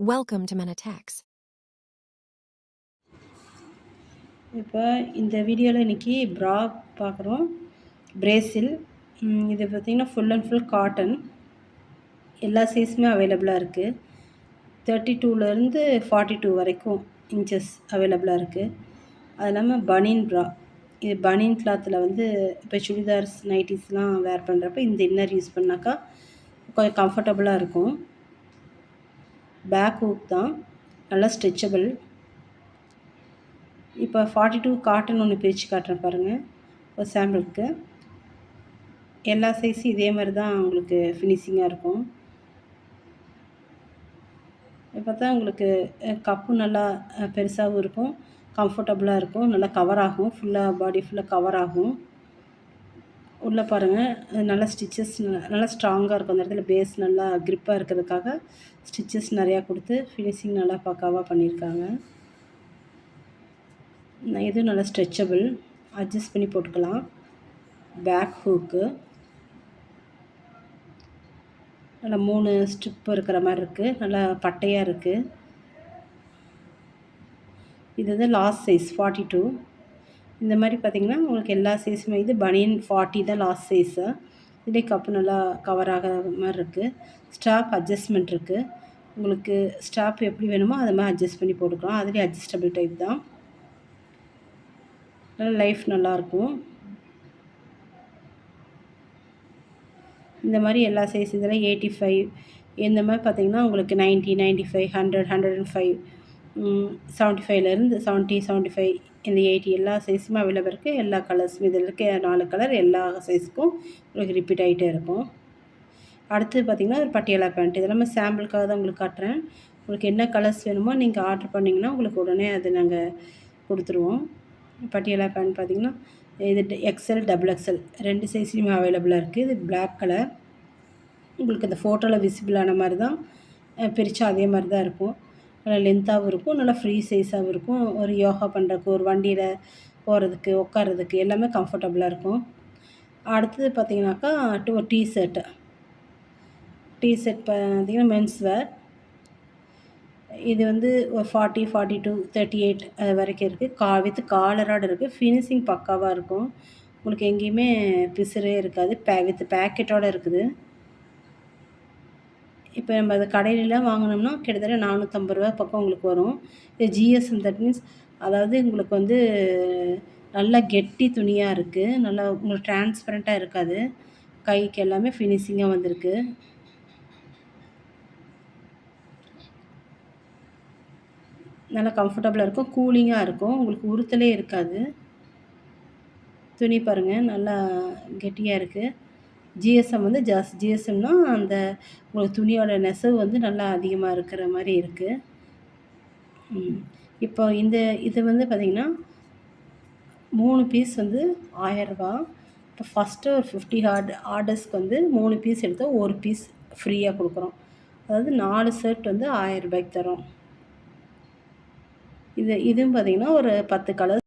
Welcome to Menatex. இப்போ இந்த வீடியோவில் இன்றைக்கி ப்ரா பார்க்குறோம். பிரேசில். இது பார்த்திங்கன்னா ஃபுல் அண்ட் ஃபுல் காட்டன். எல்லா சைஸுமே அவைலபிளாக இருக்குது. 32லேருந்து 42 வரைக்கும் இன்ச்சஸ் அவைலபிளாக இருக்குது. அது இல்லாமல் பனியன் ப்ரா. இது பனியன் கிளாத்தில் வந்து இப்போ சுடிதார்ஸ் நைட்டிஸ்லாம் வேர் பண்ணுறப்ப இந்த இன்னர் யூஸ் பண்ணாக்கா கொஞ்சம் கம்ஃபர்டபுளாக இருக்கும். பேக் ஹூக் தான், நல்லா ஸ்ட்ரெச்சபிள். இப்போ 42 காட்டன் ஒன்று பிரித்து காட்டுறேன் பாருங்கள். ஒரு சாம்பிளுக்கு எல்லா சைஸும் இதே மாதிரி தான் உங்களுக்கு ஃபினிஷிங்காக இருக்கும். இப்போ பார்த்தா உங்களுக்கு கப்பு நல்லா பெருசாகவும் இருக்கும், கம்ஃபர்டபுளாக இருக்கும், நல்லா கவர் ஆகும், ஃபுல்லாக பாடி ஃபுல்லாக கவர் ஆகும். உள்ளே பாருங்கள், நல்லா ஸ்டிச்சஸ் நல்லா ஸ்ட்ராங்காக இருக்கும். அந்த இடத்துல பேஸ் நல்லா க்ரிப்பாக இருக்கிறதுக்காக ஸ்டிச்சஸ் நிறையா கொடுத்து ஃபினிஷிங் நல்லா பக்காவாக பண்ணியிருக்காங்க. இதுவும் நல்லா ஸ்ட்ரெச்சபிள், அட்ஜஸ்ட் பண்ணி போட்டுக்கலாம். பேக் ஹூக்கு நல்லா 3 ஸ்ட்ரிப் இருக்கிற மாதிரி இருக்குது, நல்லா பட்டையாக இருக்குது. இது வந்து லாஸ்ட் சைஸ் 42. இந்த மாதிரி பார்த்திங்கன்னா உங்களுக்கு எல்லா சைஸுமே இது பனியன் 40 தான் லாஸ்ட் சைஸு. இதே கப்பு நல்லா கவர் ஆகிற மாதிரி இருக்குது. ஸ்டாப் அட்ஜஸ்ட்மெண்ட் இருக்குது. உங்களுக்கு ஸ்டாப் எப்படி வேணுமோ அதை மாதிரி அட்ஜஸ்ட் பண்ணி போட்டுக்கலாம். அதுலேயே அட்ஜஸ்டபிள் டைப் தான். நல்லா லைஃப் நல்லாயிருக்கும். இந்த மாதிரி எல்லா சைஸ் இதில் 85 இந்த மாதிரி பார்த்திங்கன்னா உங்களுக்கு 90, 95, 100, 105, 75லேருந்து 70, 75 இந்த 80 எல்லா சைஸுமே அவைலபிள் இருக்குது. எல்லா கலர்ஸுமே இதில் இருக்க 4 கலர் எல்லா சைஸுக்கும் உங்களுக்கு ரிப்பீட் ஆகிட்டே இருக்கும். அடுத்து பார்த்திங்கன்னா ஒரு பட்டியாலா பேண்ட். இதெல்லாமே சாம்பிளுக்காக தான் உங்களுக்கு காட்டுறேன். உங்களுக்கு என்ன கலர்ஸ் வேணுமோ நீங்கள் ஆர்டர் பண்ணிங்கன்னா உங்களுக்கு உடனே அது நாங்கள் கொடுத்துருவோம். பட்டியாலா பேண்ட் பார்த்திங்கன்னா இது எக்ஸ்எல், XXL 2 சைஸ்லையுமே அவைலபிளாக இருக்குது. இது பிளாக் கலர். உங்களுக்கு இந்த ஃபோட்டோவில் விசிபிளான மாதிரி தான், பிரித்தா அதே மாதிரி தான் இருக்கும். நல்லா லென்த்தாகவும் இருக்கும், நல்லா ஃப்ரீ சைஸாகவும் இருக்கும். ஒரு யோகா பண்ணுறதுக்கு, ஒரு வண்டியில் போகிறதுக்கு, உட்காரதுக்கு எல்லாமே கம்ஃபர்டபுளாக இருக்கும். அடுத்தது பார்த்திங்கனாக்கா டிஷர்ட்டு பார்த்திங்கன்னா மென்ஸ் வேர். இது வந்து ஒரு 40, 42, 38 அது வரைக்கும் இருக்குது. வித் காலரோடு இருக்குது. ஃபினிஷிங் பக்காவாக இருக்கும். உங்களுக்கு எங்கேயுமே பிசுறே இருக்காது. வித் பேக்கெட்டோடு இருக்குது. இப்போ நம்ம அது கடையிலலாம் வாங்கினோம்னா கிட்டத்தட்ட 450 ரூபா பக்கம் உங்களுக்கு வரும். இது ஜிஎஸ்எம், தட் மீன்ஸ் அதாவது உங்களுக்கு வந்து நல்லா கெட்டி துணியாக இருக்குது. நல்லா உங்களுக்கு டிரான்ஸ்பரண்ட்டாக இருக்காது. கைக்கு எல்லாமே ஃபினிஷிங்காக வந்திருக்கு. நல்லா கம்ஃபர்டபுளாக இருக்கும், கூலிங்காக இருக்கும், உங்களுக்கு உறுத்தலே இருக்காது. துணி பாருங்கள் நல்லா கெட்டியாக இருக்குது. ஜிஎஸ்எம் வந்து ஜிஎஸ்எம்னா அந்த உங்களுக்கு துணியோட நெசவு வந்து நல்லா அதிகமாக இருக்கிற மாதிரி இருக்குது. இப்போ இது வந்து பார்த்திங்கன்னா 3 பீஸ் வந்து 1000 ரூபா. இப்போ ஃபஸ்ட்டு ஒரு 50 ஆர்டர்ஸ்க்கு வந்து 3 பீஸ் எடுத்தால் 1 பீஸ் ஃப்ரீயாக கொடுக்குறோம். அதாவது 4 ஷர்ட் வந்து 1000 ரூபாய்க்கு தரோம். இதுவும் பார்த்திங்கன்னா ஒரு 10 கலர்ஸ்